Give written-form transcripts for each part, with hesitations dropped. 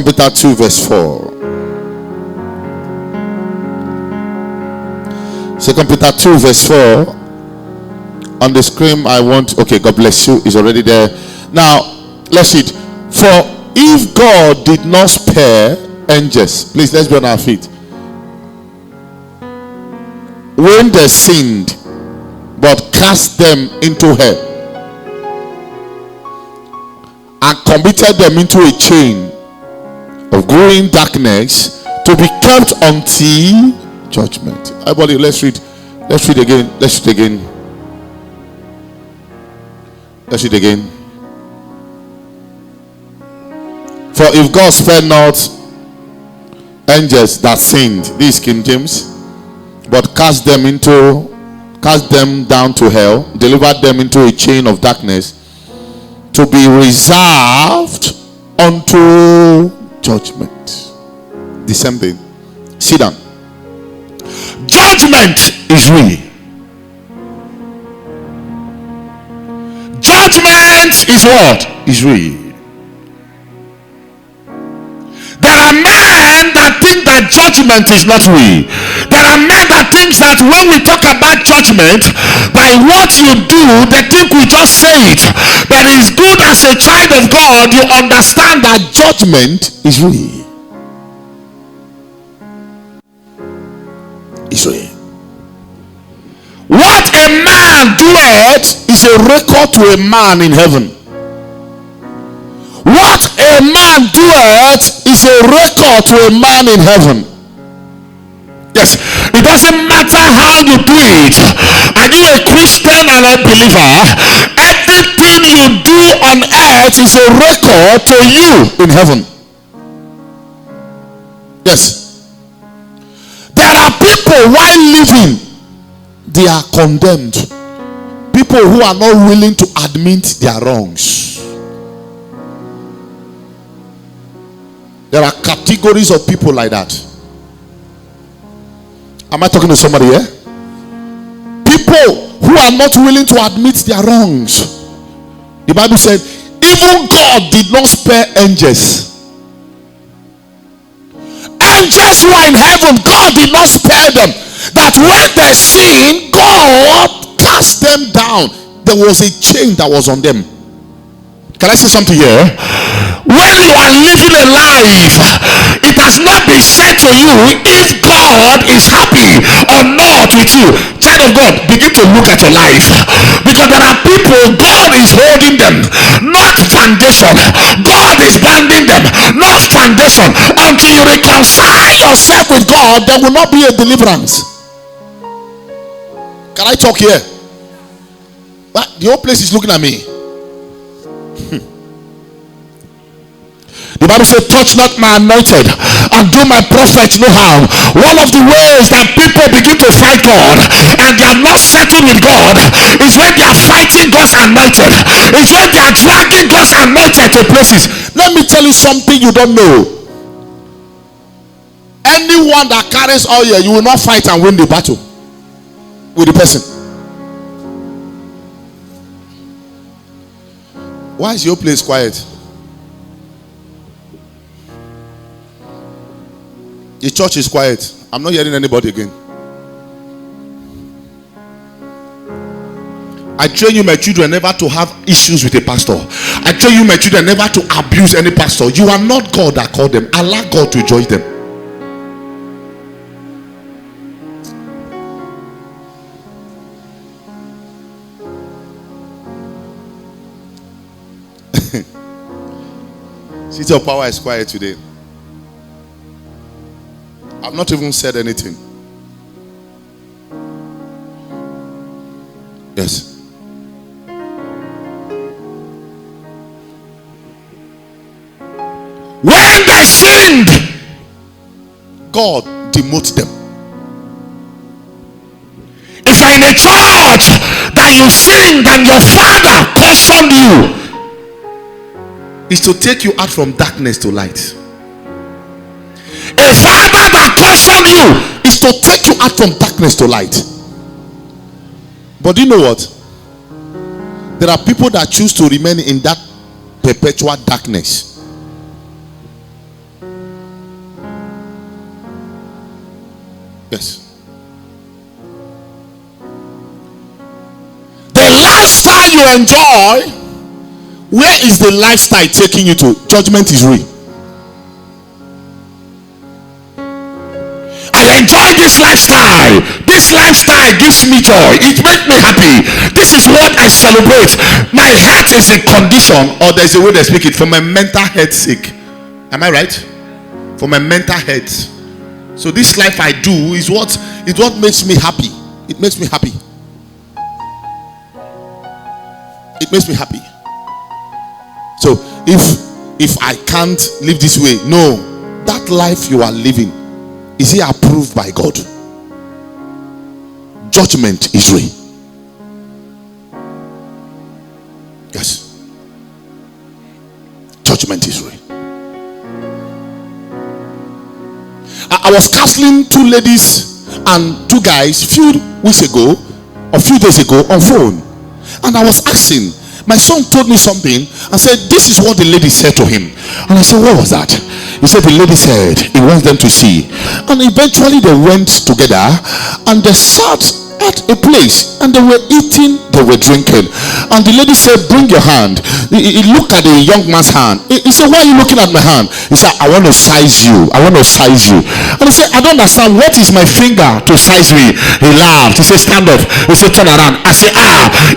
Peter 2 verse 4. 2 Peter 2 verse 4. On the screen I want, okay, God bless you, is already there. Now let's read. For if God did not spare angels, please let's be on our feet, when they sinned, but cast them into hell and committed them into a chain of growing darkness to be kept until judgment. Everybody, let's read again. Let's read again. For if God spared not angels that sinned, this King James, but cast them down to hell, delivered them into a chain of darkness to be reserved unto judgment. The same thing. Sit down. Judgment is real. Judgment is what? Is real. There are men that think that judgment is not real. There are men that think that when we talk about judgment, by what you do, they think we just say it. But it's good as a child of God, you understand that judgment is real. It's real. What a man doeth is a record to a man in heaven. What a man doeth is a record to a man in heaven. Yes, it doesn't matter how you do it. Are you a Christian and a believer? Everything you do on earth is a record to you in heaven. Yes. There are people while living, they are condemned. People who are not willing to admit their wrongs. There are categories of people like that. Am I talking to somebody here? People who are not willing to admit their wrongs. The Bible said, even God did not spare angels. Angels who are in heaven, God did not spare them. That when they sinned, God cast them down. There was a chain that was on them. Can I say something here? When you are living a life, it has not been said to you if God is happy or not with you. Child of God, begin to look at your life, because there are people God is holding them, not foundation. God is binding them, not foundation. Until you reconcile yourself with God, there will not be a deliverance. Can I talk here? But the whole place is looking at me. The Bible says, touch not my anointed and do my prophet no harm. One of the ways that people begin to fight God and they are not settled with God is when they are fighting God's anointed. It's when they are dragging God's anointed to places. Let me tell you something you don't know. Anyone that carries oil, you will not fight and win the battle with the person. Why is your place quiet? The church is quiet. I'm not hearing anybody again. I train you, my children, never to have issues with a pastor. I train you, my children, never to abuse any pastor. You are not God that called them. Allow God to judge them. City of Power is quiet today. I've not even said anything. Yes. When they sinned, God demotes them. If you're in a church that you sinned and your father cautioned you, is to take you out from darkness to light. A father that cautioned you is to take you out from darkness to light. But do you know what? There are people that choose to remain in that perpetual darkness. Yes. The lifestyle you enjoy, where is the lifestyle taking you to? Judgment is real. I enjoy this lifestyle. This lifestyle gives me joy. It makes me happy. This is what I celebrate. My heart is in condition, or there's a way they speak it, for my mental health sake. Am I right? For my mental health. So this life I do is what makes me happy. It makes me happy. It makes me happy. So if I can't live this way, no, that life you are living, is it approved by God? Judgment is real. Yes. Judgment is real. I was counseling 2 ladies and 2 guys a few days ago on phone, and I was asking. My son told me something and said, this is what the lady said to him. And I said, what was that? He said, the lady said he wants them to see. And eventually they went together and they sat at a place and they were eating, they were drinking. And the lady said, bring your hand. He looked at the young man's hand. He said, why are you looking at my hand? He said, I want to size you. I want to size you. And he said, I don't understand. What is my finger to size me? He laughed. He said, stand up. He said, turn around. I said,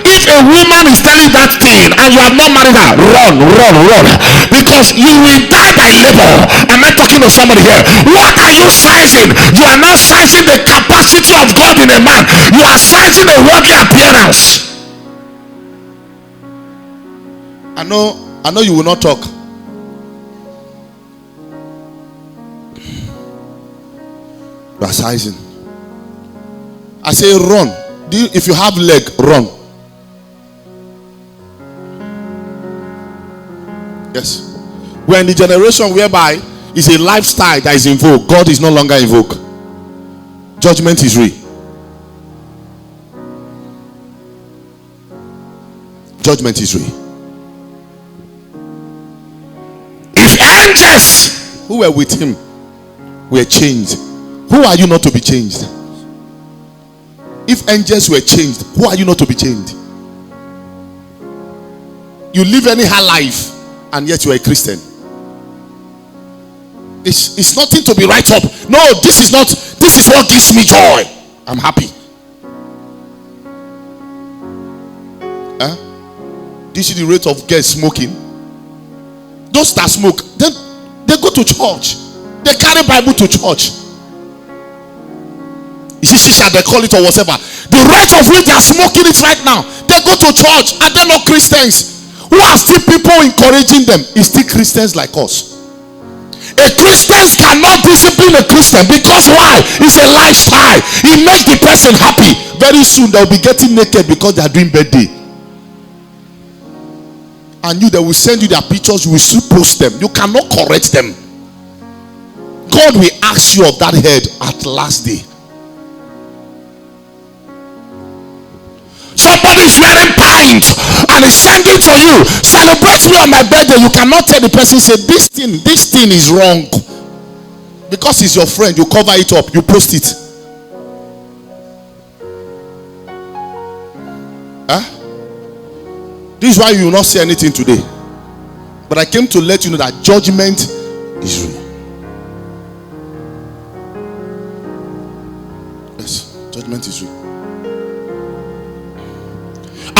if a woman is telling that thing and you have not married her, run. Because you will die by labor. Am I talking to somebody here? What are you sizing? You are not sizing the capacity of God in a man. You are sizing a worldly appearance. I know you will not talk. You are sizing. I say run. If you have leg, run. Yes. We're in the generation whereby it's a lifestyle that is in vogue. God is no longer in vogue. Judgment is real. Judgment is real. If angels who were with him were changed, who are you not to be changed? If angels were changed, who are you not to be changed? You live anyhow life and yet you are a Christian. It's nothing to be right up. No, this is what gives me joy. I'm happy. Do you see the rate of girls smoking? Those that smoke, they go to church. They carry Bible to church. Shisha, they call it, or whatever. The rate of which they are smoking it right now, they go to church and they're not Christians. Who are still people encouraging them? It's still Christians like us. A Christian cannot discipline a Christian because why? It's a lifestyle. It makes the person happy. Very soon they'll be getting naked because they are doing birthday. And they will send you their pictures. You will still post them. You cannot correct them. God will ask you of that head at last day. Somebody is wearing pint and is sending to you, celebrate me on my birthday. You cannot tell the person, say this thing is wrong. Because he's your friend, you cover it up, you post it. This is why you will not say anything today. But I came to let you know that judgment is real. Yes, judgment is real.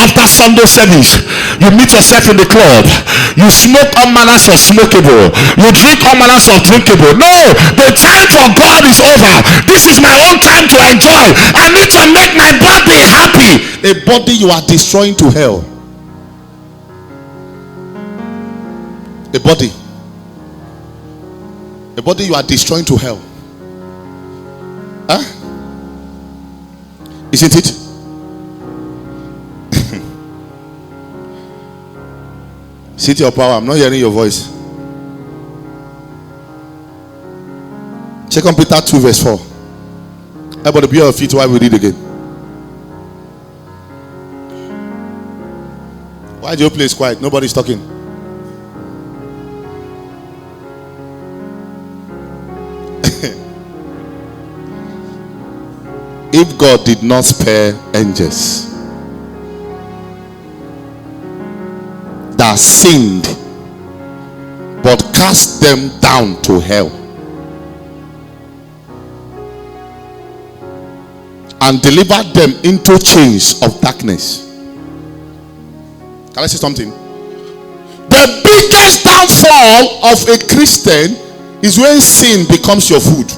After Sunday service, you meet yourself in the club. You smoke all manners of smokeable. You drink all manners of drinkable. No, the time for God is over. This is my own time to enjoy. I need to make my body happy. A body you are destroying to hell. A body you are destroying to hell. Isn't it? Sit your power. I'm not hearing your voice. 2 Peter 2 verse 4. Everybody be on your feet while we read again. Why is your place quiet? Nobody's talking. If God did not spare angels that sinned, but cast them down to hell and delivered them into chains of darkness. Can I say something? The biggest downfall of a Christian is when sin becomes your food.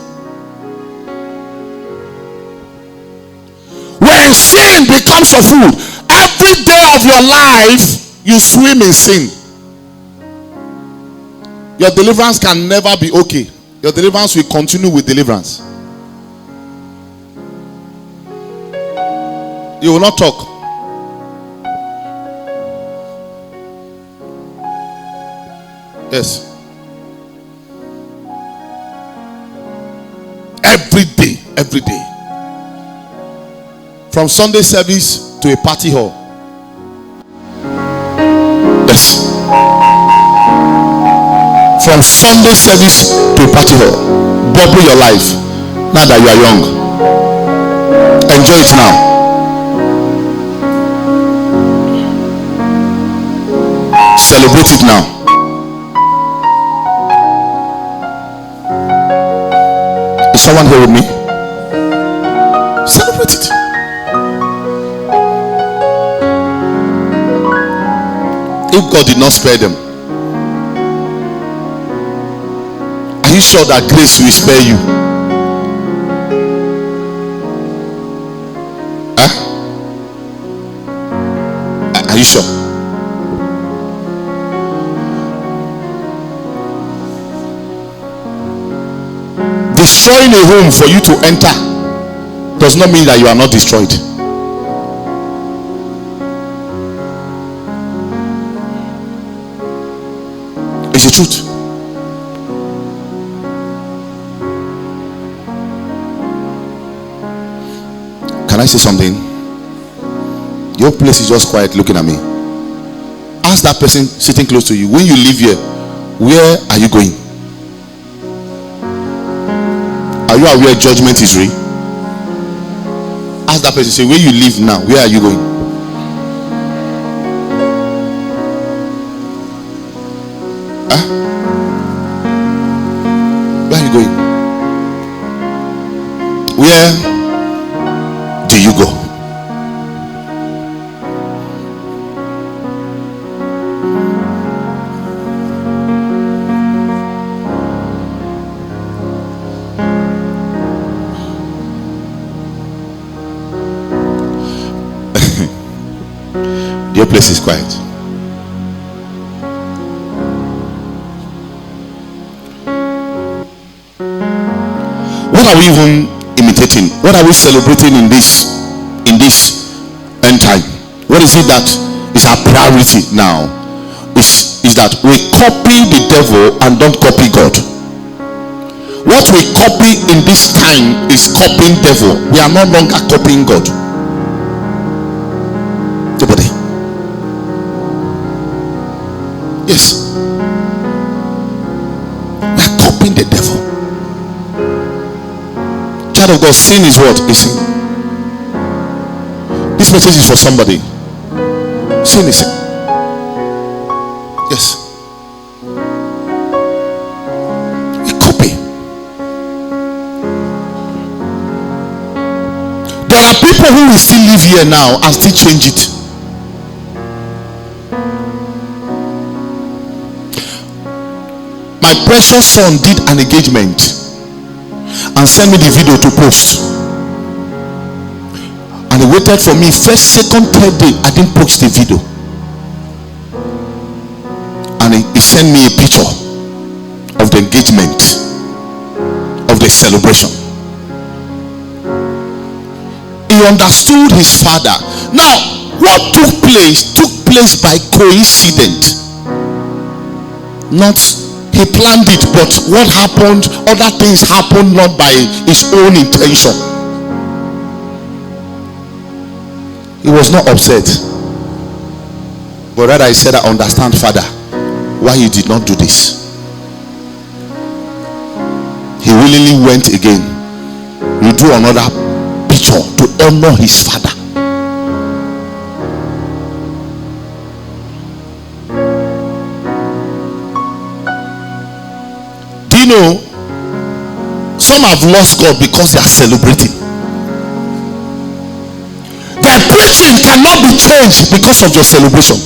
When sin becomes your food, every day of your life you swim in sin. Your deliverance can never be okay. Your deliverance will continue with deliverance. You will not talk. Yes. Every day. From Sunday service to a party hall. Yes. From Sunday service to a party hall. Double your life. Now that you are young. Enjoy it now. Celebrate it now. Is someone here with me? Celebrate it. If God did not spare them, are you sure that grace will spare you? Huh? Are you sure? Destroying a home for you to enter does not mean that you are not destroyed. It's the truth. Can I say something? Your place is just quiet looking at me. Ask that person sitting close to you, when you leave here, where are you going? Are you aware judgment is real? Ask that person, say, when you leave now, where are you going? Huh? Where are you going? Where do you go? Your place is quiet. What are we even imitating? What are we celebrating in this end time? What is it that is our priority now? Is that we copy the devil and don't copy God. What we copy in this time is copying devil. We are no longer copying God. Yes. We are copying the devil. Child of God, sin is what? Is sin. This message is for somebody. Sin is sin. Yes. We copy. There are people who will still live here now and still change it. My precious son did an engagement and sent me the video to post, and he waited for me. First, second, third day I didn't post the video, and he sent me a picture of the engagement, of the celebration. He understood his father. Now what took place by coincidence. Not he planned it, but what happened, other things happened not by his own intention. He was not upset, but rather he said, I understand, Father, why you did not do this. He willingly went again. We drew another nature to honor his father. Do you know some have lost God because they are celebrating? Their preaching cannot be changed because of your celebration.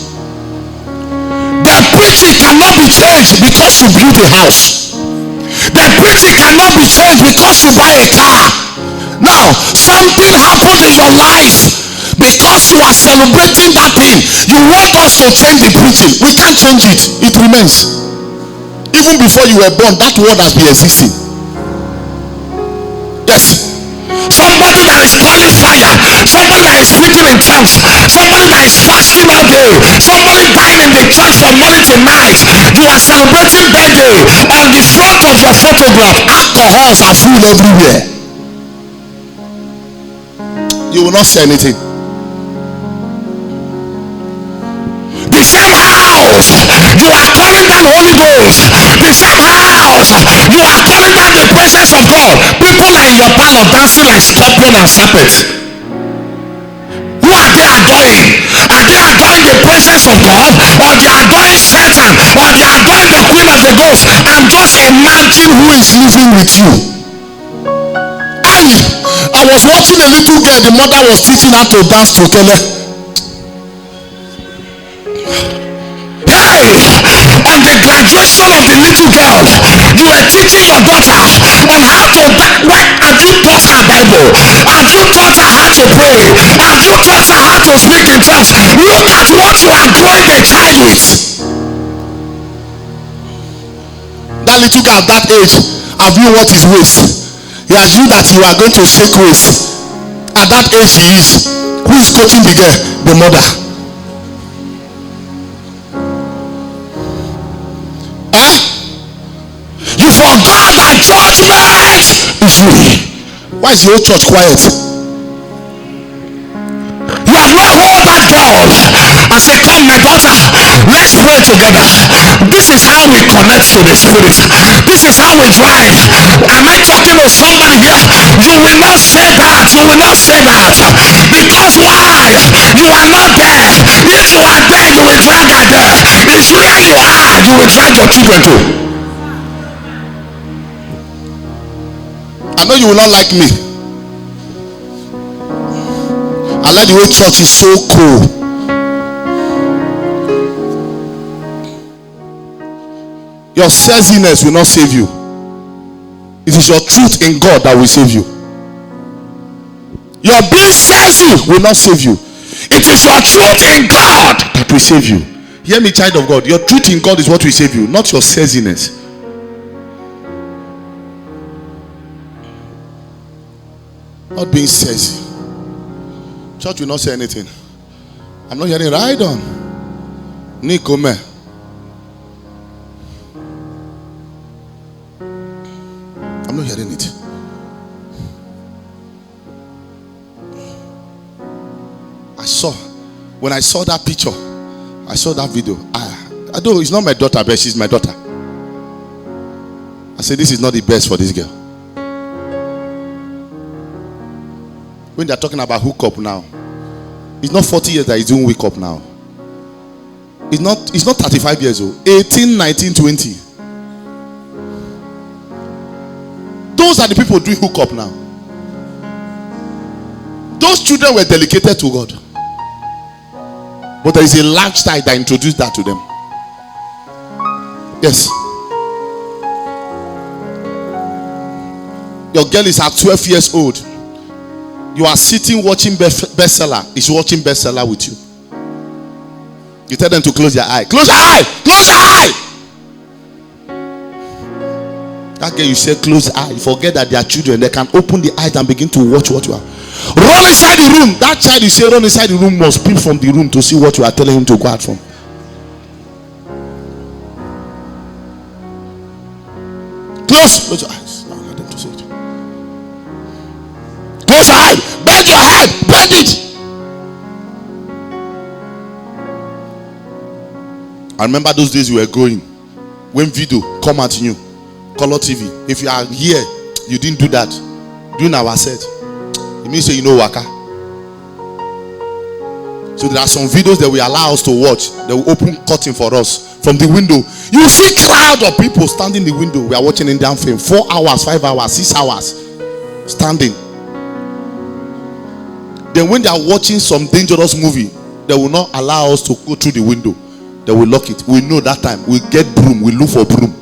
Their preaching cannot be changed because you build a house. Their preaching cannot be changed because you buy a car. Now, something happened in your life because you are celebrating that thing. You want us to change the preaching. We can't change it. It remains. Even before you were born, that word has been existing. Yes. Somebody that is calling fire, somebody that is speaking in tongues, somebody that is fasting all day, somebody dying in the church from morning to night. You are celebrating birthday. On the front of your photograph, alcohols are full everywhere. You will not say anything. The same house you are calling down Holy Ghost, the same house you are calling down the presence of God. People are in your parlor dancing like scorpion and serpent. Who are they adoring? Are they adoring the presence of God, or they are adoring Satan, or they are adoring the queen of the ghost? And just imagine who is living with you. I was watching a little girl. The mother was teaching her to dance to Kele. On the graduation of the little girl, you were teaching your daughter on how to have you taught her Bible? Have you taught her how to pray? Have you taught her how to speak in tongues? Look at what you are growing the child with. That little girl at that age, have you what his waist? He has you that you are going to shake waist. At that age he is. Who is coaching the girl? The mother. You forgot that judgment is real. Why is your church quiet? You have not hold that girl and say, come my daughter, let's pray together. This is how we connect to the spirit. This is how we drive. Am I talking to somebody here? You will not say that. You will not say that. Because why? You are not there. If you are there, you will drag her there. It's where you are, you will drag your children to. I know you will not like me. I like the way church is so cool. Your selfishness will not save you. It is your truth in God that will save you. Your being selfish will not save you. It is your truth in God that will save you. Hear me, child of God. Your truth in God is what will save you, not your selfishness. Not being selfish. Church will not say anything. I'm not hearing right on. Nikome. I'm not hearing it. When I saw that picture, I saw that video. I know it's not my daughter, but she's my daughter. I said, this is not the best for this girl. When they're talking about hookup now, it's not 40 years that he's doing wake up now. It's not 35 years old. 18, 19, 20. Those are the people doing hookup now. Those children were dedicated to God. But there is a lifestyle that introduced that to them. Yes. Your girl is at 12 years old. You are sitting watching bestseller. He's watching bestseller with you. You tell them to close your eye. Close your eye. Close your eye. That girl, you say close your eye. Forget that they are children. They can open the eyes and begin to watch what you are. Run inside the room. That child you say run inside the room must peep from the room to see what you are telling him to go out from. Close your eyes. No, let them to see it. Close your eye. Bend your head. Bend it. I remember those days we were growing. When video come at you, color TV. If you are here, you didn't do that. During our set, It means you know waka. So there are some videos that we allow us to watch. They will open curtain for us from the window. You see crowd of people standing in the window. We are watching Indian film. 4 hours, 5 hours, 6 hours standing. Then when they are watching some dangerous movie, they will not allow us to go through the window. They will lock it. We know that time. We get broom. We look for broom.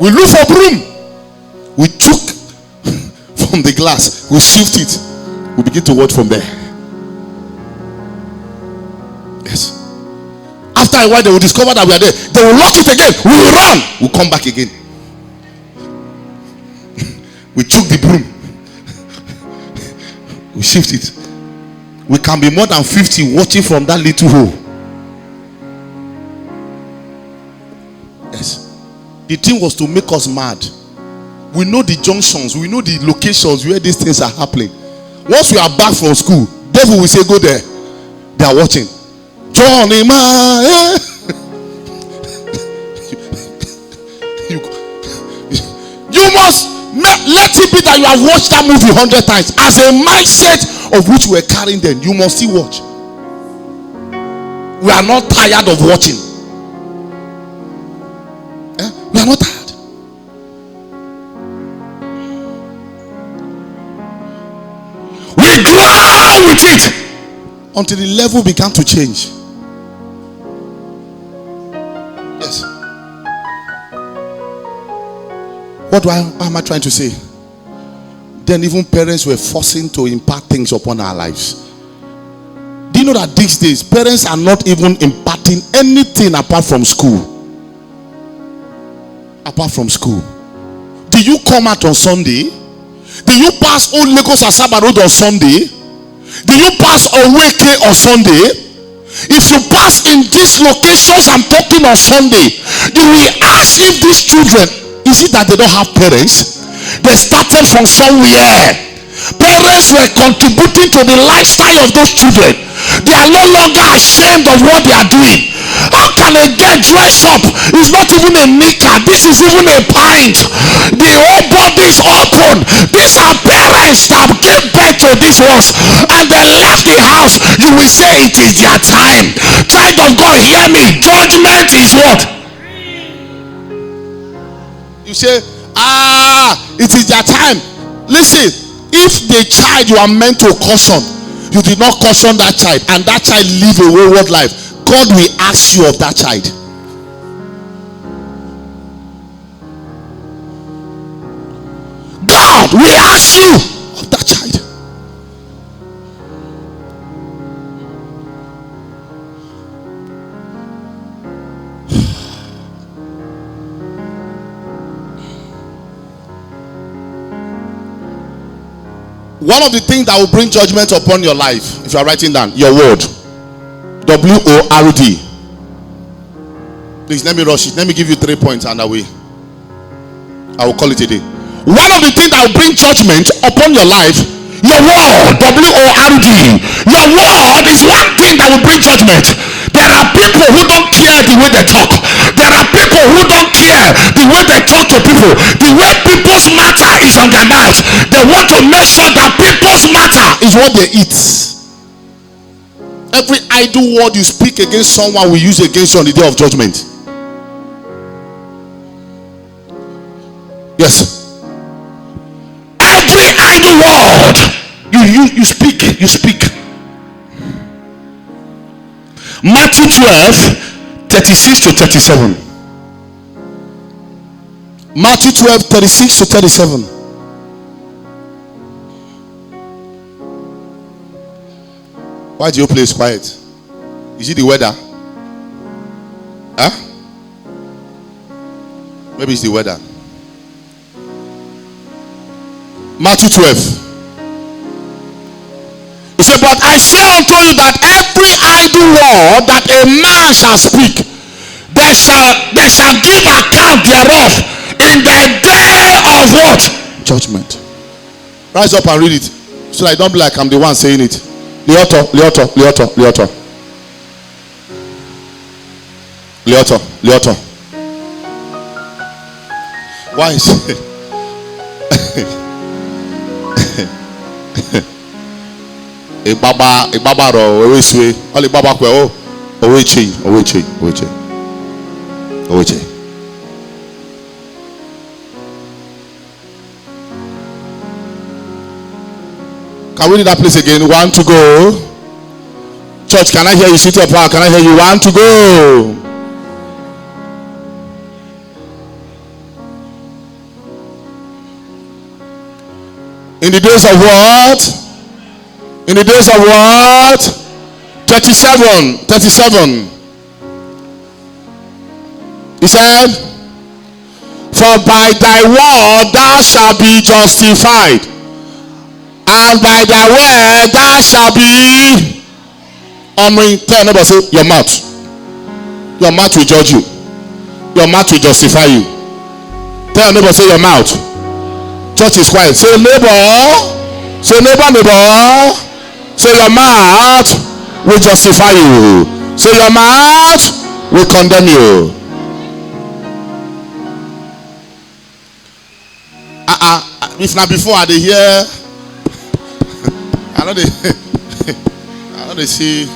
We look for broom. We took from the glass. We shift it. We begin to watch from there. Yes. After a while, they will discover that we are there. They will lock it again. We will run. We will come back again. We took the broom. We shift it. We can be more than 50 watching from that little hole. Yes. The thing was to make us mad. We know the junctions. We know the locations where these things are happening. Once we are back from school, devil will say, go there. They are watching. Johnny man. You must let it be that you have watched that movie 100 times. As a mindset of which we are carrying them, you must still watch. We are not tired of watching. We are not tired. We grow with it until the level began to change. Yes. What am I trying to say? Then even parents were forcing to impart things upon our lives. Do you know that these days parents are not even imparting anything apart from school? Apart from school. Do you come out on Sunday? Do you pass Old Lagos Asaba Road on Sunday? Do you pass Oweke on Sunday? If you pass in these locations I'm talking on Sunday, you will ask if these children, is it that they don't have parents? They started from somewhere. Parents were contributing to the lifestyle of those children. They are no longer ashamed of what they are doing. How can a girl dress up? It's not even a knicker. This is even a pint. The whole body is open. These are parents that gave birth to these ones and they left the house. You will say it is their time. Child of God, hear me. Judgment is what? You say, it is their time. Listen, if the child you are meant to caution, you did not caution that child, and that child live a wayward life, God will ask you of that child. God will ask you of that child. One of the things that will bring judgment upon your life, if you are writing down, your word. WORD. Please let me rush it. Let me give you 3 points and away. I will call it a day. One of the things that will bring judgment upon your life, your word. WORD. Your word is one thing that will bring judgment. There are people who don't care the way they talk. There are people who don't care the way they talk to people. The way people's matter is on their mouth. They want to make sure that people's matter is what they eat. Every idle word you speak against someone will use against you on the day of judgment. Yes. Every idle word you speak. Matthew 12, 36 to 37. Matthew 12, 36 to 37. Why is your place quiet? Is it the weather? Huh? Maybe it's the weather. Matthew 12. He said, but I say unto you that every idle word that a man shall speak, they shall give account thereof in the day of what? Judgment. Rise up and read it. So I don't be like I'm the one saying it. Leoto. Why is Baba ro always way. Only Baba kwe oh. Oweche. Can we read that place again? One to go. Church, can I hear you? City of Power, can I hear you? One to go. In the days of what? In the days of what? 37. He said, for by thy word thou shalt be justified, and by thy word thou shalt be honoring. Tell neighbor, say, your mouth will judge you. Your mouth will justify you. Tell neighbor, say, your mouth. Church is quiet. Say, neighbor. Say, neighbor. Say, your mouth will justify you. Say, your mouth will condemn you. If not before, I hear. I know they see.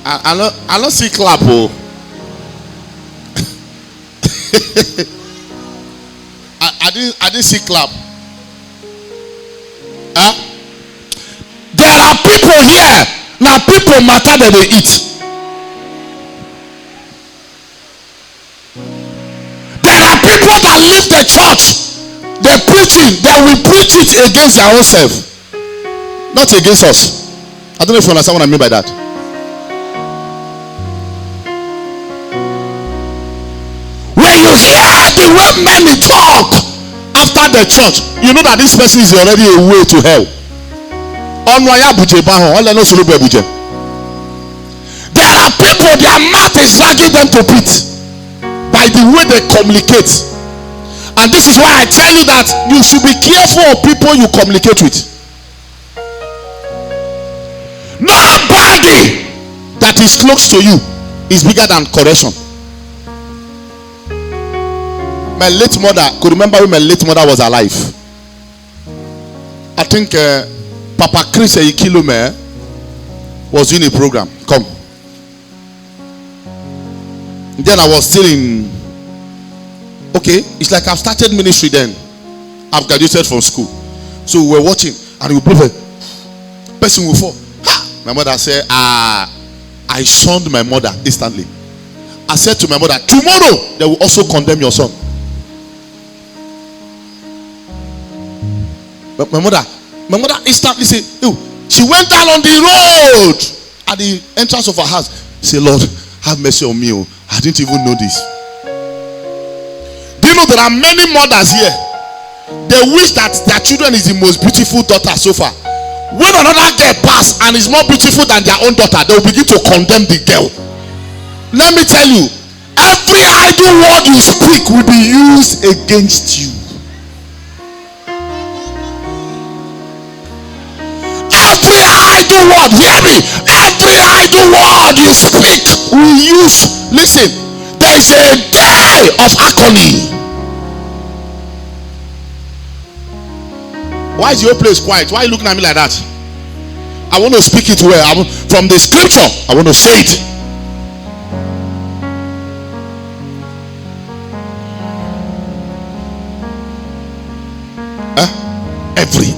I don't see clap. Oh. I didn't see clap. Huh? There are people here. Now people matter that they eat. There are people that leave the church. They preaching. They will preach it against their own self. Not against us. I don't know if you understand what I mean by that. When you hear the way many talk after the church, you know that this person is already a way to hell. There are people, their mouth is dragging them to pit by the way they communicate. And this is why I tell you that you should be careful of people you communicate with. Nobody that is close to you is bigger than correction. My late mother could remember when my late mother was alive. I think Papa Chris Kilome was doing a program. Come. Then I was still in. Okay, it's like I've started ministry then. I've graduated from school. So we were watching and we believe a person will fall. Ha! My mother said, I shunned my mother instantly. I said to my mother, tomorrow they will also condemn your son. But my mother instantly said, oh, she went down on the road at the entrance of her house. Say, Lord, have mercy on me. Oh. I didn't even know this. Do you know there are many mothers here? They wish that their children is the most beautiful daughter so far. When another girl passes and is more beautiful than their own daughter, they will begin to condemn the girl. Let me tell you, every idle word you speak will be used against you. Every idle word, hear me. Every idle word you speak will use. Listen, there is a day of agony. Why is your place quiet? Why are you looking at me like that? I want to speak it well. From the scripture, I want to say it.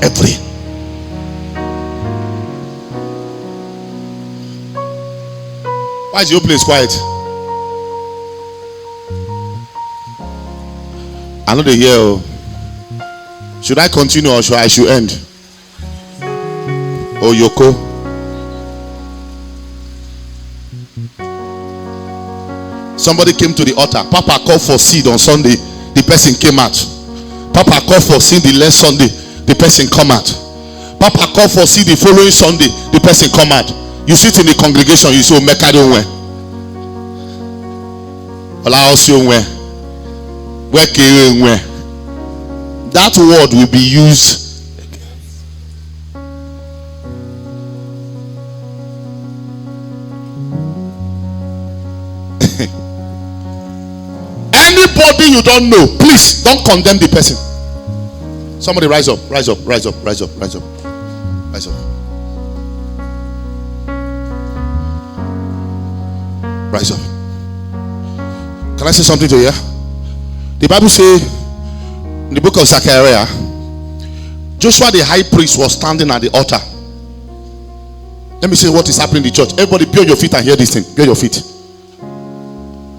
Every. Why is your place quiet? I know they hear. Oh. Should I continue or should I end? Oh, Yoko. Somebody came to the altar. Papa called for seed on Sunday. The person came out. Papa called for seed the last Sunday. The person come out. Papa called for seed the following Sunday. The person come out. You sit in the congregation. You say, "Make I don't wear." Allow us to wear. Where can you wear? That word will be used. Anybody you don't know, please don't condemn the person. Somebody rise up, rise up, rise up, rise up, rise up, rise up. Rise up. Can I say something to you? The Bible says in the book of Zechariah, Joshua the high priest was standing at the altar. Let me say what is happening in the church. Everybody be on your feet and hear this thing. Be on your feet.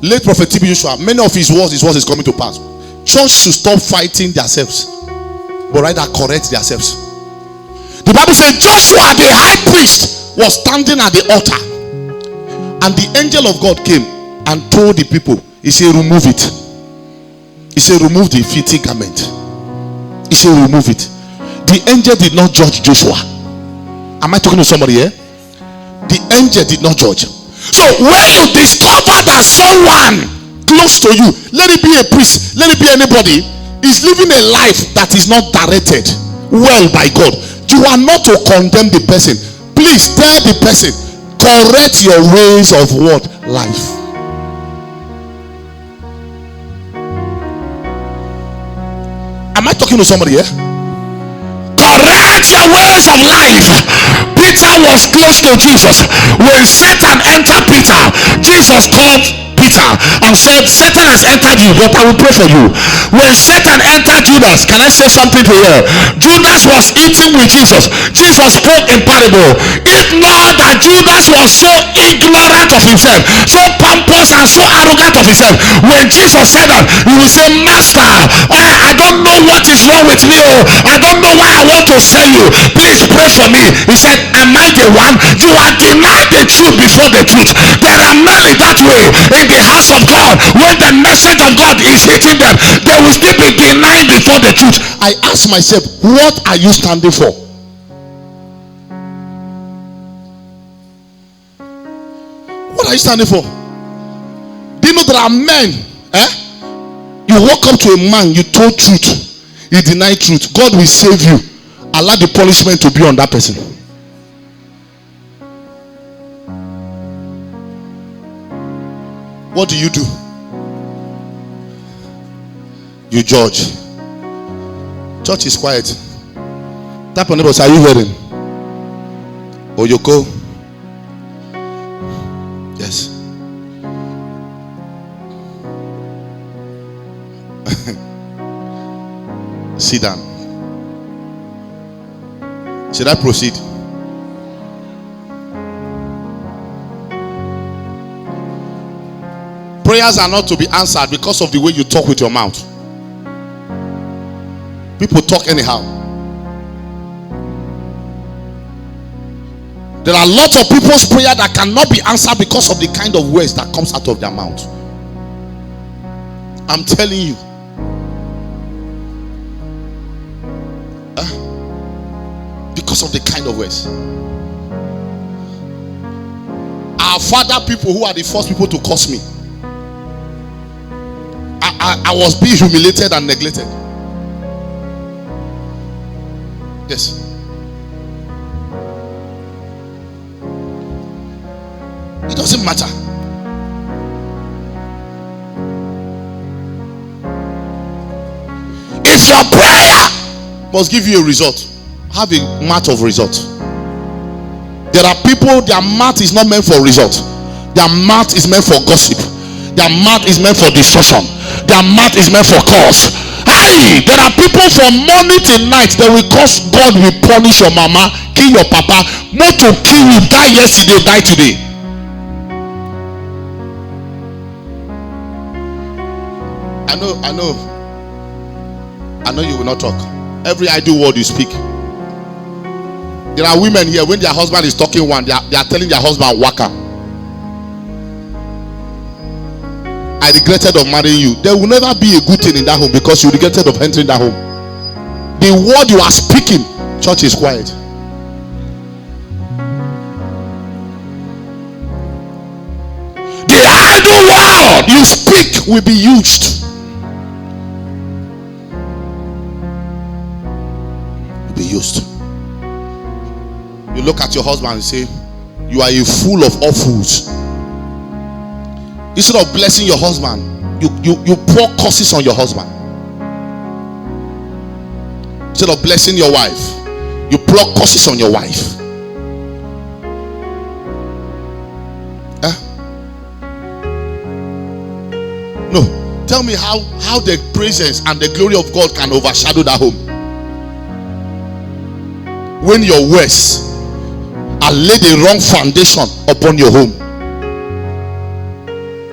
Late prophet Joshua, many of his words is coming to pass. Church should stop fighting themselves, but rather correct themselves. The Bible says Joshua the high priest was standing at the altar, and the angel of God came and told the people, he said, remove it. He said, remove the filthy garment. He said, remove it. The angel did not judge Joshua. Am I talking to somebody here? The angel did not judge. So when you discover that someone close to you, let it be a priest, let it be anybody, is living a life that is not directed well by God, you are not to condemn the person. Please tell the person, correct your ways of what? Life. Am I talking to somebody here? Correct your ways of life. Peter was close to Jesus. When Satan entered Peter, Jesus called Peter and said, Satan has entered you, but I will pray for you. When Satan entered Judas, can I say something to you? Judas was eating with Jesus. Jesus spoke in parable. If not that Judas was so ignorant of himself, so pompous and so arrogant of himself, when Jesus said that, he will say, Master, I don't know what is wrong with me. I don't know why I want to sell you. Please pray for me. He said, am I the one? You are denying the truth before the truth. There are many that way in the house of God. When the message of God is hitting them, they will still be denying before the truth. I ask myself, what are you standing for? What are you standing for? Do you know there are men? You walk up to a man, you told truth, you deny truth. God will save you. Allow the punishment to be on that person. What do? You judge. Church is quiet. Tap on neighbors, are you hearing? Oyoko? Yes. Sit down. Should I proceed? Prayers are not to be answered because of the way you talk with your mouth. People talk anyhow. There are lots of people's prayer that cannot be answered because of the kind of words that comes out of their mouth. I'm telling you. Because of the kind of words. Our father people who are the first people to curse me. I was being humiliated and neglected. Yes. It doesn't matter. If your prayer must give you a result, have a mouth of result. There are people, their mouth is not meant for result. Their mouth is meant for gossip. Their mouth is meant for destruction. Their mouth is meant for cause. Hey, there are people from morning till night that will cause God will punish your mama, kill your papa, not to kill you, die yesterday, die today. I know you will not talk. Every idle word you speak. There are women here, when their husband is talking one, they are telling their husband waka. I regretted of marrying you. There will never be a good thing in that home because you regretted of entering that home. The word you are speaking, church is quiet. The idle word you speak will be used. Will be used. You look at your husband and say, you are a fool of all fools. Instead of blessing your husband, you pour curses on your husband. Instead of blessing your wife, you pour curses on your wife. No, tell me how the presence and the glory of God can overshadow that home when your words are laid a wrong foundation upon your home.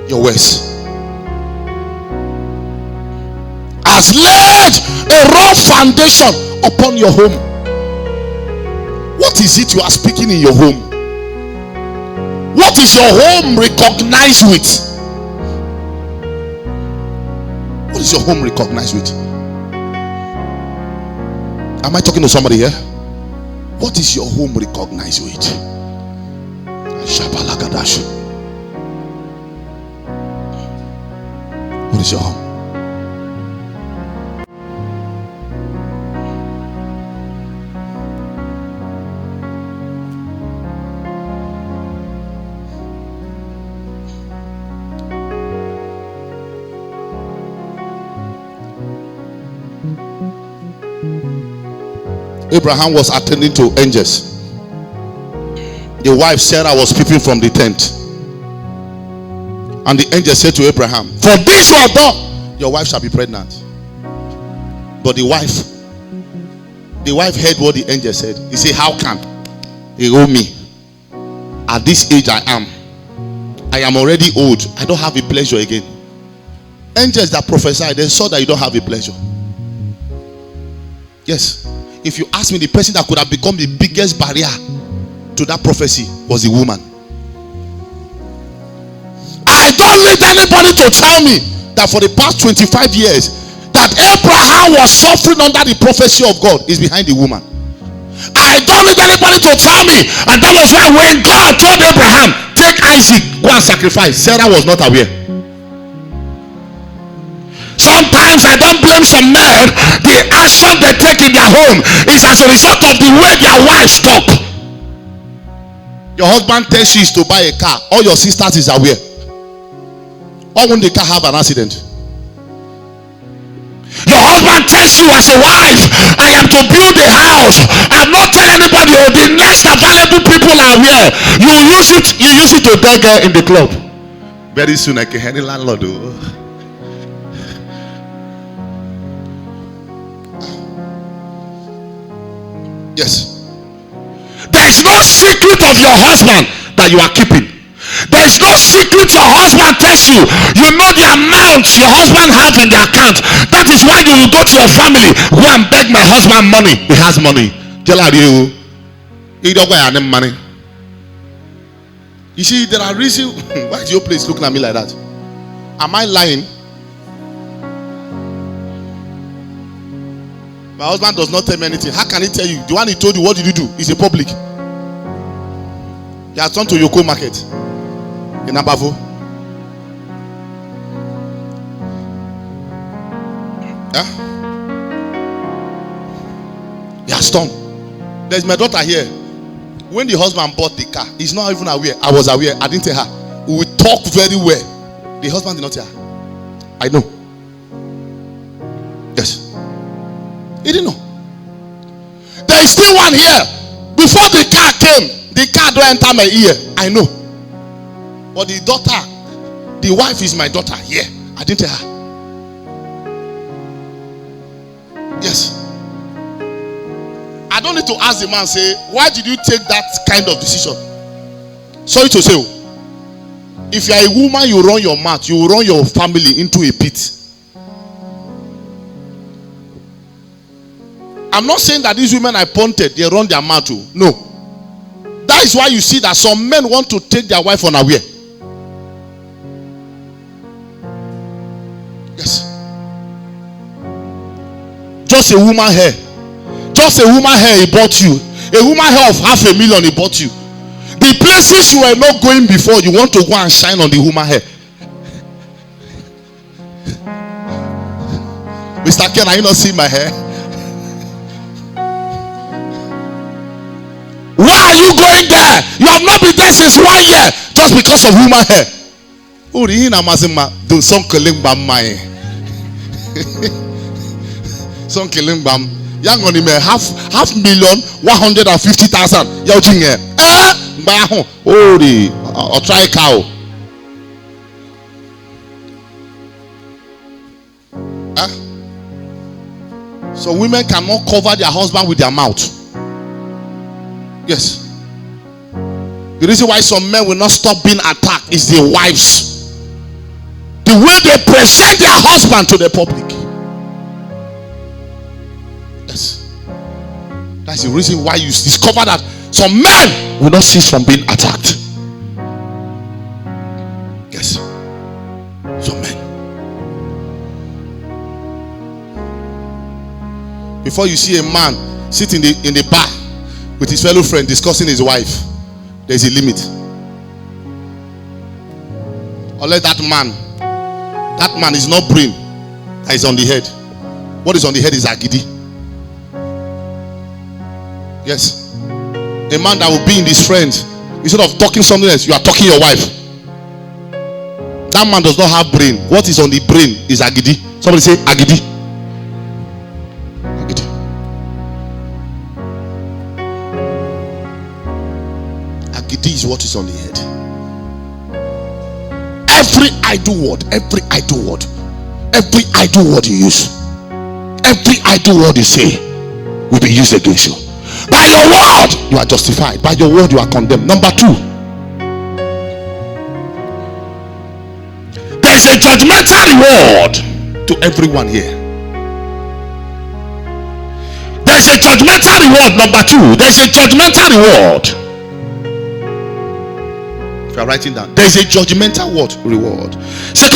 Your words has laid a wrong foundation upon your home. What is it you are speaking in your home? What is your home recognized with? What is your home recognized with? Am I talking to somebody here? What is your home recognized with? What is your home? Abraham was attending to angels. The wife Sarah was peeping from the tent, and the angel said to Abraham, "For this you have done, your wife shall be pregnant." But the wife heard what the angel said. He said, "How can he owe me? At this age I am already old. I don't have a pleasure again." Angels that prophesied, they saw that you don't have a pleasure. Yes. If you ask me, the person that could have become the biggest barrier to that prophecy was the woman. I don't need anybody to tell me that for the past 25 years that Abraham was suffering under the prophecy of God is behind the woman. I don't need anybody to tell me, and that was why when God told Abraham, "Take Isaac, go and sacrifice," Sarah was not aware. Sometimes I don't blame some men. The action they take in their home is as a result of the way their wives talk. Your husband tells you to buy a car, all your sisters is aware. Or when the car have an accident. Your husband tells you as a wife, "I am to build a house." I'm not telling anybody. Oh, the next available people are aware. You use it to beg her in the club. Very soon I can hear the landlord. Oh. Yes. There is no secret of your husband that you are keeping. There is no secret your husband tells you. You know the amount your husband has in the account. That is why you will go to your family. Go and beg my husband money. He has money. Money. You see, there are reasons. Why is your place looking at me like that? Am I lying? My husband does not tell me anything. How can he tell you? The one he told you, what did you do? It's a public. He has gone to Yoko Market in Abavo. Yeah? He has done. There's my daughter here. When the husband bought the car, he's not even aware. I was aware. I didn't tell her. We talk very well. The husband did not tell her. I know. Yes. He didn't know. There is still one here. Before the car came, the car don't enter my ear. I know. But the daughter, the wife is my daughter. Yeah. I didn't tell her. Yes. I don't need to ask the man, say, "Why did you take that kind of decision?" Sorry to say, if you are a woman, you run your mouth, you run your family into a pit. I'm not saying that these women I pointed, they run their mouth too. No. That is why you see that some men want to take their wife unaware. Yes. Just a woman hair. Just a woman hair he bought you. A woman hair of $500,000 he bought you. The places you were not going before, you want to go and shine on the woman hair. Mr. Ken, are you not seeing my hair? Why are you going there? You have not been there since 1 year just because of woman hair. Oh, the hina mazima do some killing bam my some killing bam. Young on him half million 150,000. Yo jinge. Oh, the or try cow. So women cannot cover their husband with their mouth. Yes. The reason why some men will not stop being attacked is their wives. The way they present their husband to the public. Yes. That's the reason why you discover that some men will not cease from being attacked. Yes. Some men. Before you see a man sit in the bar with his fellow friend discussing his wife, there's a limit. Unless that man is not brain, that is on the head. What is on the head is agidi. Yes. A man that will be in his friends, instead of talking something else, you are talking your wife. That man does not have brain. What is on the brain is agidi. Somebody say agidi. Agidi. Agidi is what is on the head. Every idle word you use, every idle word you say will be used against you. By your word you are justified, by your word you are condemned. Number 2, there is a judgmental reward to everyone here. There is a judgmental reward. Number 2, there is a judgmental reward. If you are writing down, there is a judgmental reward. 2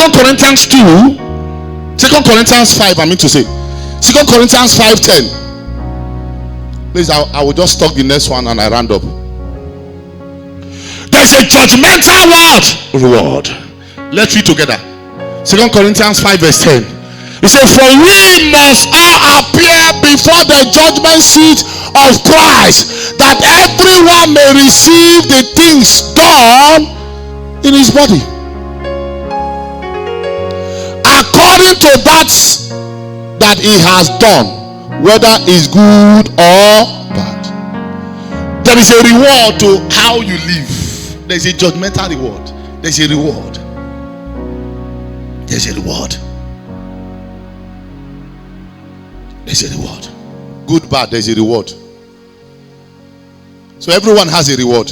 Corinthians 5, I mean to say 2 Corinthians 5:10. Please, I will just talk the next one and I round up. There is a judgmental reward. Let's read together. 2 Corinthians 5 verse 10. It says, for we must all appear before the judgment seat of Christ, that everyone may receive the things done in his body according to that he has done, whether it's good or bad. There is a reward to how you live. There is a judgmental reward. There's a reward. There's a reward. There's a reward. Good, bad, there's a reward. So everyone has a reward.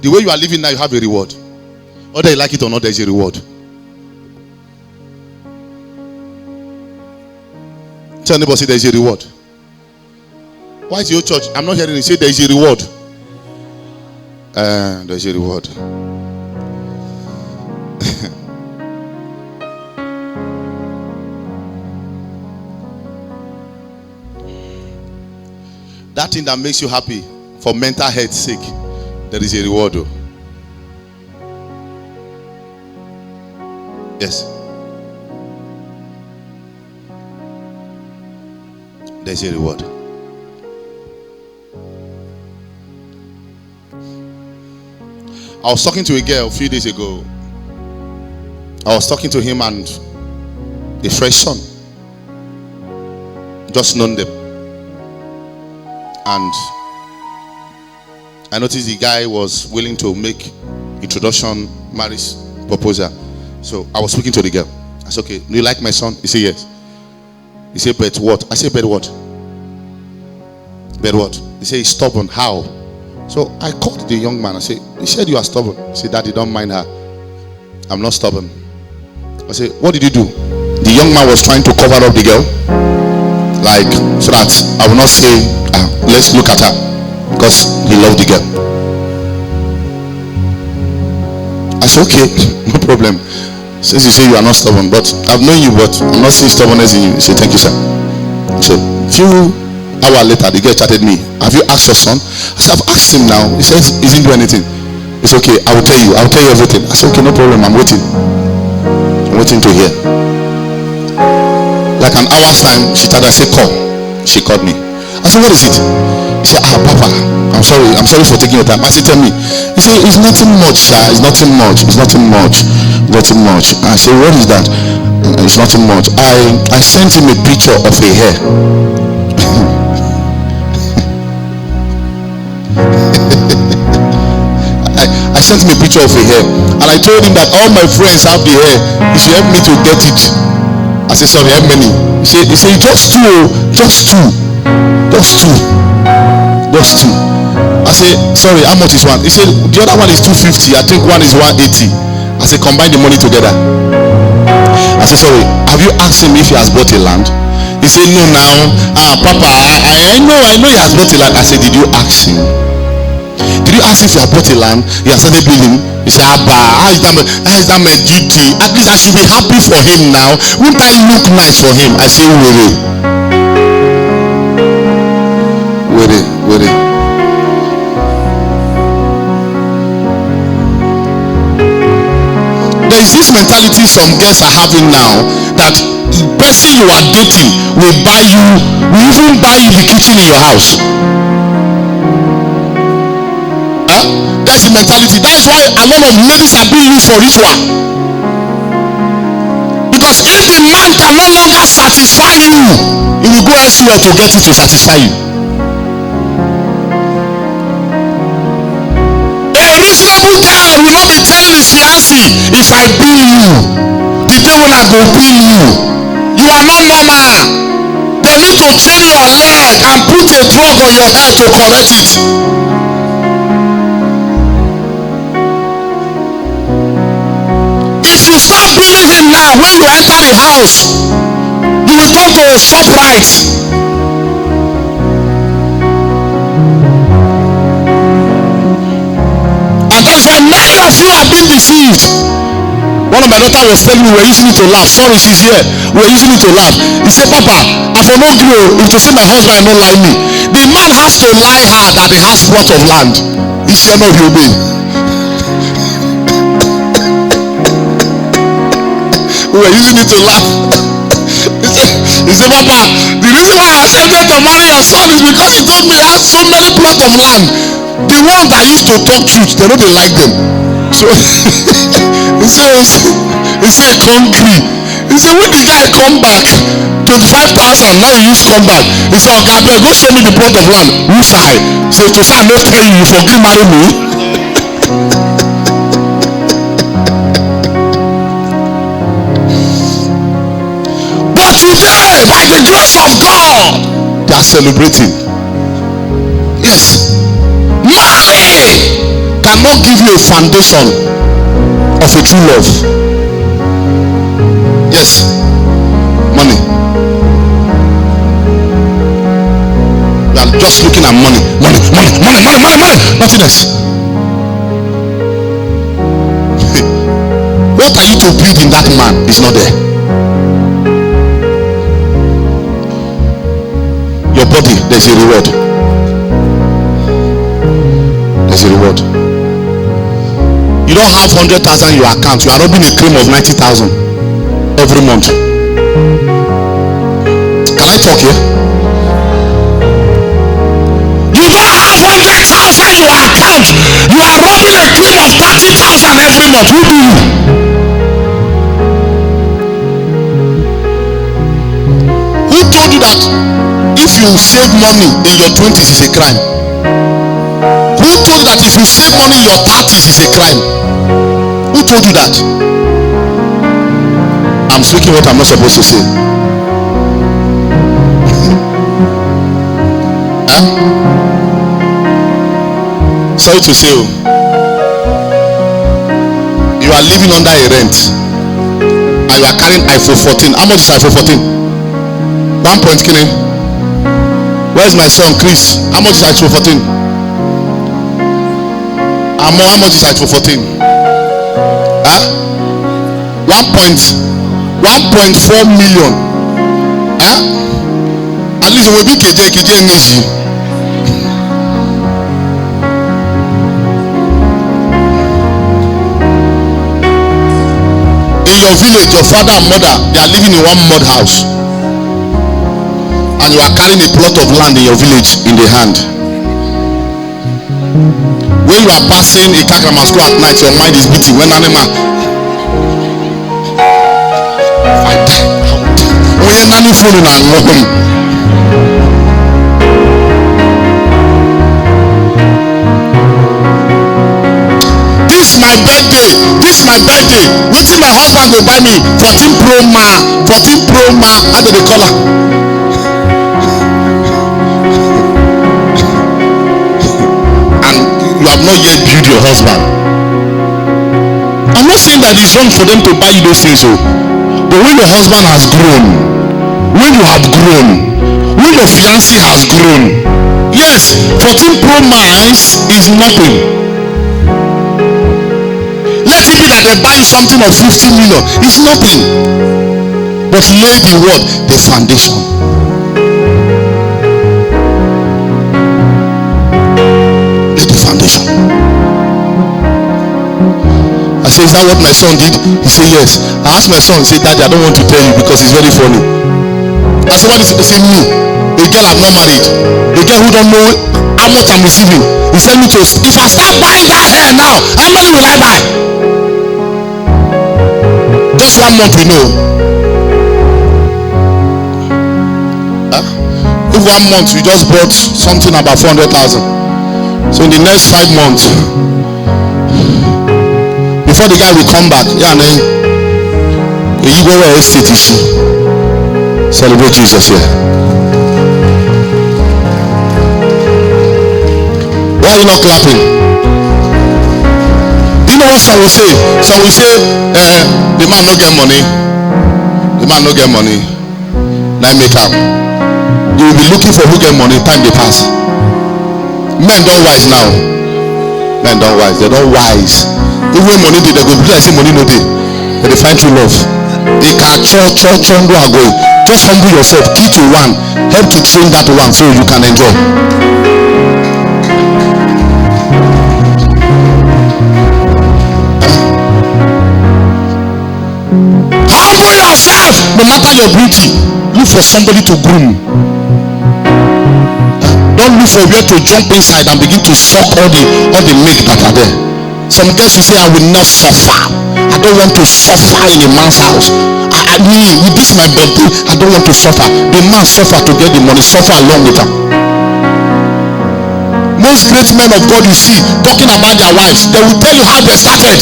The way you are living now, you have a reward. Whether you like it or not, there's a reward. Tell anybody, say there's a reward. Why is your church? I'm not hearing you say there's a reward. There's a reward. That thing that makes you happy for mental health's sake, there is a reward. Yes. There's a reward. I was talking to a girl a few days ago. I was talking to him and a fresh son. Just known them. And I noticed the guy was willing to make introduction, marriage proposal. So I was speaking to the girl. I said, okay, do you like my son? He said, yes. He said, but what? I said, but what? But what? He said, he's stubborn. How? So I called the young man. I said, he said you are stubborn. He said, Daddy, don't mind her. I'm not stubborn. I said, what did you do? The young man was trying to cover up the girl. Like, so that I will not say, let's look at her. Because he loved the girl. I said, okay, no problem. Since you say you are not stubborn, but I've known you, but I'm not seeing stubbornness in you. He said, thank you, sir. So a few hours later, the girl chatted me. Have you asked your son? I said, I've asked him now. He says he didn't do anything. It's okay, I will tell you everything. I said, okay, no problem, I'm waiting to hear. Like an hour's time, she started, I said, call. She called me. I said, what is it? He said, Papa, I'm sorry for taking your time. I said, tell me. He said, it's nothing much, sir. It's nothing much. I said, what is that? It's nothing much. I sent him a picture of a hair. I sent him a picture of a hair, and I told him that all my friends have the hair. He should help me to get it. I said, sorry, how many? He said, just two. I said, sorry, how much is one? He said, the other one is 250. I think one is 180. I said, combine the money together. I said, sorry, have you asked him if he has bought a land? He said, no now. Papa, I know he has bought a land. I said, did you ask him? Did you ask if he had bought a land? He has started building. He said, Abba, how is that my duty? At least I should be happy for him now. Wouldn't I look nice for him? I said, wait. There is this mentality some girls are having now, that the person you are dating will even buy you the kitchen in your house. That's the mentality. That is why a lot of ladies are being used for ritual. Because if the man can no longer satisfy you, he will go elsewhere to get it to satisfy you. A reasonable girl will not be telling his fiancé, if I bill you, the day when I go bill you, you are not normal. They need to chain your leg and put a drug on your head to correct it. If you start billing him now, when you enter the house, you will come to a ShopRite. And that's why many of you are being deceived. One of my daughter was telling me, we're using it to laugh. Sorry, she's here. We're using it to laugh. He said, Papa, I for no grow if to say my husband don't lie me. The man has to lie her that he has plot of land. He shall not be obeyed. We were using it to laugh. He said, Papa, the reason why I accepted to marry your son is because he told me he has so many plots of land. The ones that used to talk truth, they don't like them. So he said concrete. He said, when the guy come back, 25,000, now he used to come back. He said, okay, go show me the plot of land. Whose side? He said, to say I not tell you, you forgive marry me. But today, by the grace of God, they are celebrating. Yes. Money cannot give you a foundation of a true love. Yes. Money. We are just looking at money. Nothing else. What are you to build in that man is not there. Your body, there's a reward. There's a reward. You don't have 100,000 in your account. You are robbing a claim of 90,000 every month. Can I talk here? You don't have 100,000 in your account. You are robbing a claim of 30,000 every month. Who do you? Who told you that if you save money in your 20s is a crime? Who told you that if you save money in your 30s is a crime? Who told you that? I'm speaking what I'm not supposed to say. Huh? Sorry to say, you are living under a rent and you are carrying iPhone 14. How much is iPhone 14? 1 point killing. Where's my son Chris? How much is iPhone 14? How much is iPhone 14? Huh? 1.4 million. Huh? At least it will be KJ Nishi. In your village, your father and mother, they are living in one mud house. and you are carrying a plot of land in your village in the hand. When you are passing a Kakamasko at night, your mind is beating. When animal fight out. When you're nanny phone in home. This my birthday. Waiting my husband will buy me 14 Pro Ma. How do they call her? And you have not yet built your husband. I'm not saying that it's wrong for them to buy you those things, but when your husband has grown, when you have grown, when your fiancé has grown, yes, 14 Pro Max is nothing. Let it be that they buy you something of 50 million. It's nothing. But lay the word, the foundation. Lay the foundation. I said, is that what my son did? He said, yes. I asked my son, he said, Daddy, I don't want to tell you because it's very funny. I said, what is it? He said, me, a girl I'm not married, a girl who don't know how much I'm receiving. He said me to, if I start buying that hair now, how many will I buy? Just 1 month we know. If 1 month we just bought something about 400,000, so in the next 5 months, before the guy will come back, you go where estate issue. Celebrate Jesus here. Why are you not clapping? You know what some will say? Some will say, the man no get money. The man no get money. Now make up. You will be looking for who get money. Time they pass. Men don't wise now. Men don't wise. They don't wise. Even when money they go, I say money no day. They find true love. They can church go. Just humble yourself. Key to one. Help to train that one so you can enjoy. Humble yourself. No matter your beauty, look for somebody to groom. Don't look for where to jump inside and begin to suck all the milk that are there. Some girls will say, I will not suffer. I don't want to suffer in a man's house. With this my birthday, I don't want to suffer. The man suffer to get the money, suffer along with her. Most great men of God you see talking about their wives, they will tell you how they started.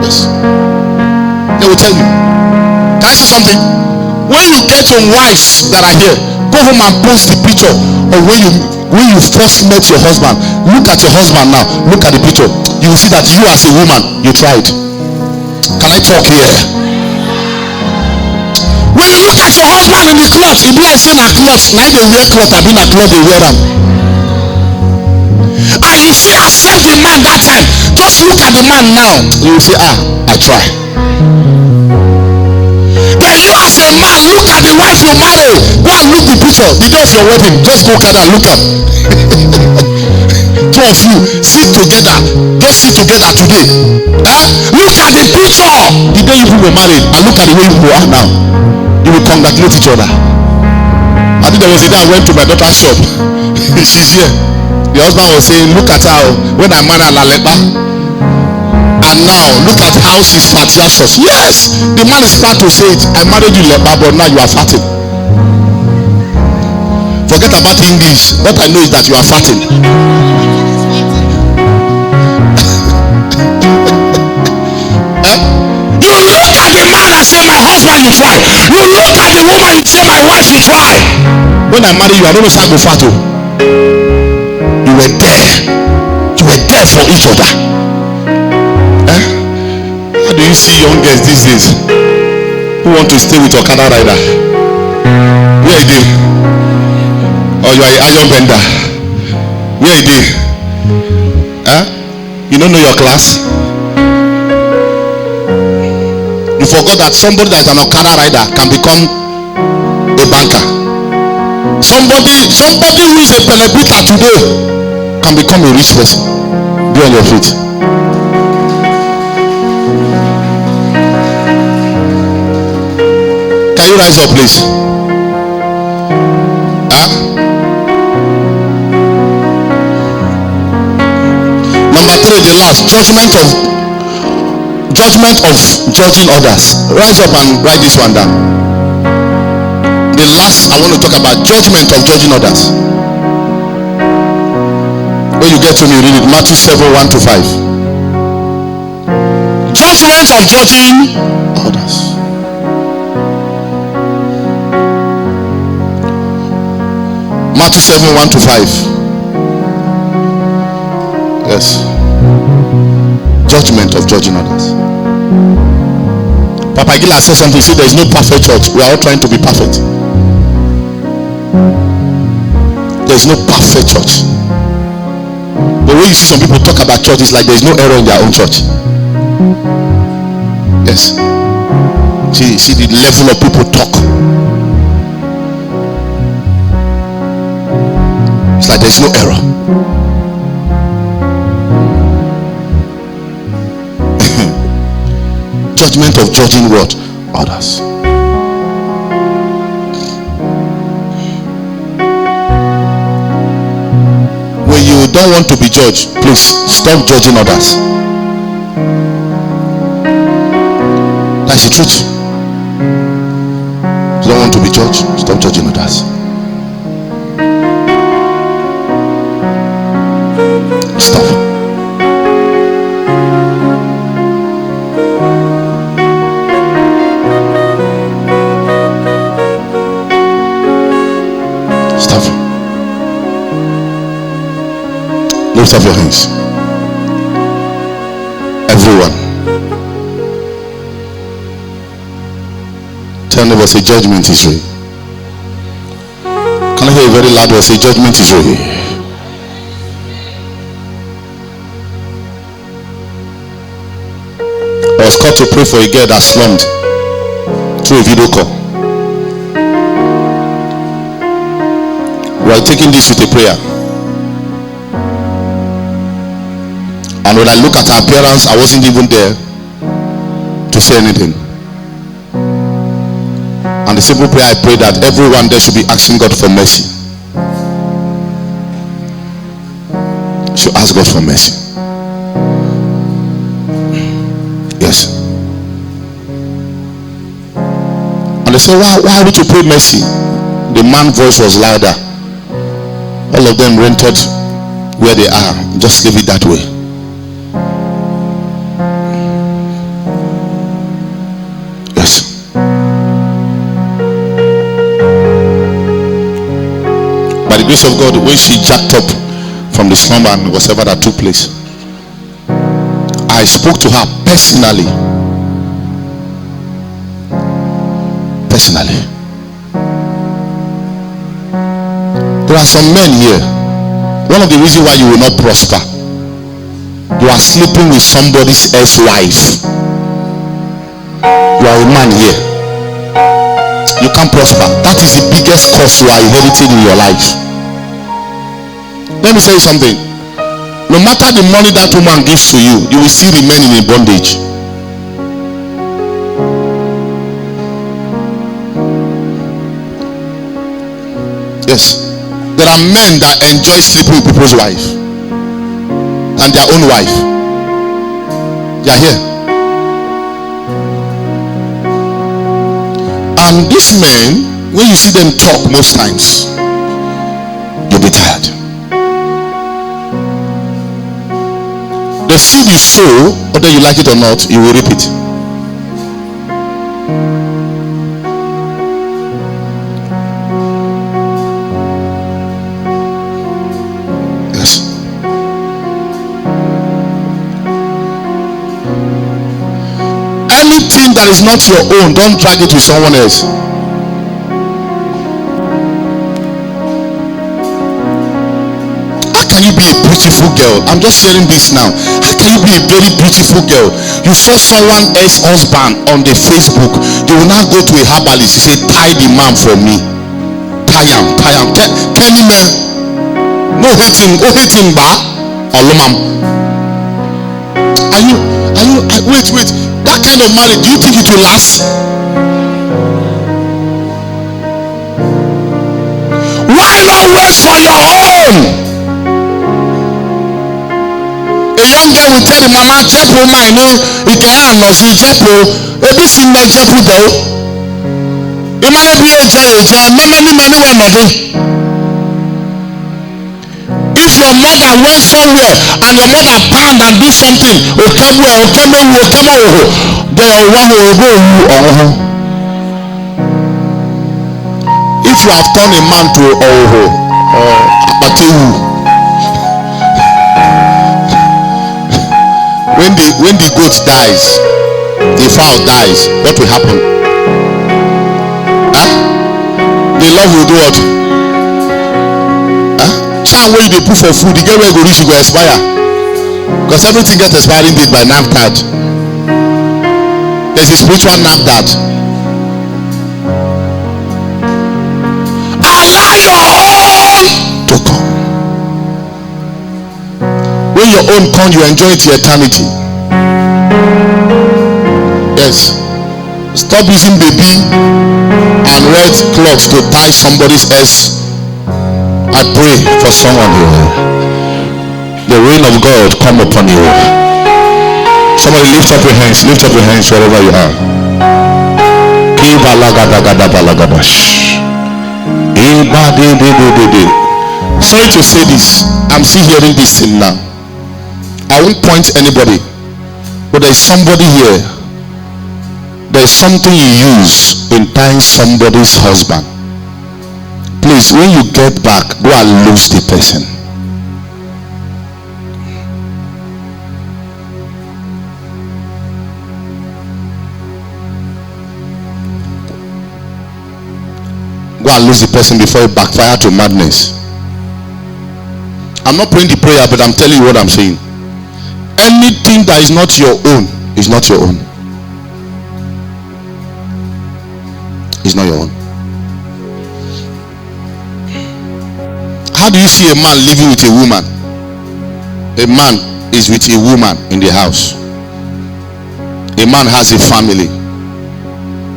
Yes. They will tell you. Can I say something? When you get your wives that are here, go home and post the picture of when you first met your husband. Look at your husband now. Look at the picture. You will see that you as a woman, you tried. Can I talk here? When you look at your husband in the cloth, it be like saying a cloth. Now they wear cloth, I mean a cloth they wear them. And you still accept the man that time. Just look at the man now. You will say, I try. Then you as a man, look at the wife you marry. Go and look the picture. The day of your wedding, just go and look at. Two of you sit together. Just sit together today. Look at the picture. The day you people were married, and look at the way you are now. You will congratulate each other. I think there was a day I went to my daughter's shop. She's here. The husband was saying, look at her when I married Lalepa. And now look at how she's fattiatious. Yes, the man is proud to say it. I married you Lepa, but now you are fatting. Forget about English. What I know is that you are fatting. You look at the man and say, my husband, you try. You look at the woman and say, my wife, she try. When I married you, I don't know how to fat. You were there. You were there for each other. How do you see young girls these days who want to stay with Okada rider? Where are they? Or you are an iron bender? Where are they? You don't know your class? You forgot that somebody that is an Okada rider can become a banker. Somebody who is a pelebita today can become a rich person. Be on your feet. you rise up, please? Number 3, the last, judgment of judging others. Rise up and write this one down. The last I want to talk about, judgment of judging others. When you get to me, read it. Matthew 7:1-5. Judgment of judging others. Matthew 7:1-5. Yes. Judgment of judging others. Papa Gila said something. He said there is no perfect church. We are all trying to be perfect. There is no perfect church. But when you see some people talk about church, it's like there is no error in their own church. Yes. See the level of people talk. It's like there is no error. Judgment of judging what? Others. When you don't want to be judged, please stop judging others. That's the truth. You don't want to be judged, stop judging others. Stop. Lift up your hands. Everyone. Tell neighbor, say judgment is real. Can I hear a very loud voice? Say judgment is real. I was called to pray for a girl that slumped through a video call. We are taking this with a prayer. And when I look at her appearance, I wasn't even there to say anything. And the simple prayer I pray that everyone there should be asking God for mercy. Should ask God for mercy. Yes. And they said, why would you pray mercy? The man's voice was louder. All of them rented where they are. Just leave it that way. Grace of God, when she jacked up from the slumber and whatever that took place, I spoke to her personally. There are some men here. One of the reasons why you will not prosper, you are sleeping with somebody's ex-wife. You are a man here. You can't prosper. That is the biggest curse you are inheriting in your life. Let me tell you something. No matter the money that woman gives to you, you will still remain in a bondage. Yes. There are men that enjoy sleeping with people's wife and their own wife. They are here. And these men, when you see them talk most times, you'll be tired. The seed you sow, whether you like it or not, you will reap it. Yes. Anything that is not your own, don't drag it with someone else. Can you be a beautiful girl? I'm just sharing this now. How can you be a very beautiful girl? You saw someone else's husband on the Facebook. You will now go to a herbalist. You say, tie the man for me. Tie him. Tell him, no hating ba olumam. Are you wait. That kind of marriage, do you think it will last? wait for your own. A young girl will tell the mama, "Jepo na ino ike no si jepo ebi si na jepo do." Imana bi eja mama ni mani we no do. If your mother went somewhere and your mother pound and do something, okemo there one will go you. If you have turned a man to or apatewu, when the goat dies, the fowl dies, what will happen? The love will do what? Child wey you dey put for food, the girl wey go reach you go expire, because everything gets expiring date by NAFDAC. There's a spiritual NAFDAC. Allow your own to come. When your own come, you enjoy it to eternity. Yes. Stop using baby and red cloth to tie somebody's else. I pray for someone here. The rain of God come upon you. Somebody lift up your hands. Lift up your hands wherever you are. Sorry to say this. I'm still hearing this thing now. I won't point anybody, but there's somebody here. There's something you use in tying somebody's husband. Please, when you get back, go and lose the person. Go and lose the person before it backfire to madness. I'm not praying the prayer, but I'm telling you what I'm saying. Anything that is not your own is not your own. It's not your own. How do you see a man living with a woman? A man is with a woman in the house. A man has a family.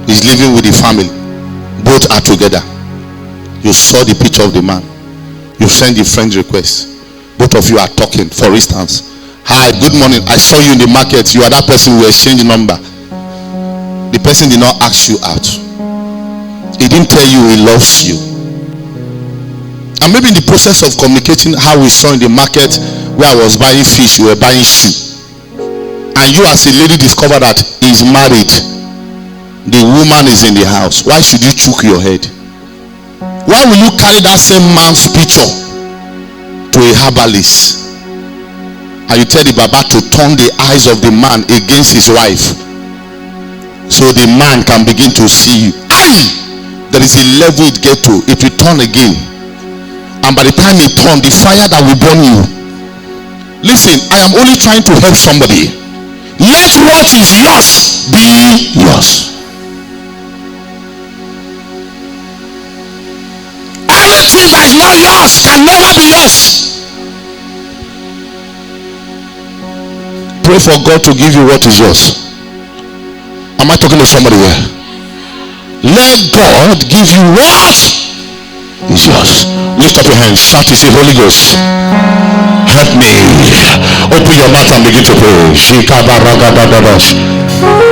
He's living with the family. Both are together. You saw the picture of the man. You send the friend request. Both of you are talking. For instance, "Hi, good morning. I saw you in the market. You are that person who exchanged number." The person did not ask you out. He didn't tell you he loves you. And maybe in the process of communicating, how we saw in the market where I was buying fish, you were buying shoe. And you as a lady discover that he's married. The woman is in the house. Why should you choke your head? Why will you carry that same man's picture to a herbalist? And you tell the Baba to turn the eyes of the man against his wife, so the man can begin to see you. Aye! There is a level it gets to. It will turn again. And by the time it turns, the fire that will burn you. Listen, I am only trying to help somebody. Let what is yours be yours. Anything that is not yours can never be yours. Pray for God to give you what is yours. Am I talking to somebody here? Let God give you what is yours. Lift up your hands. Shout to say, "Holy Ghost, help me." Open your mouth and begin to pray.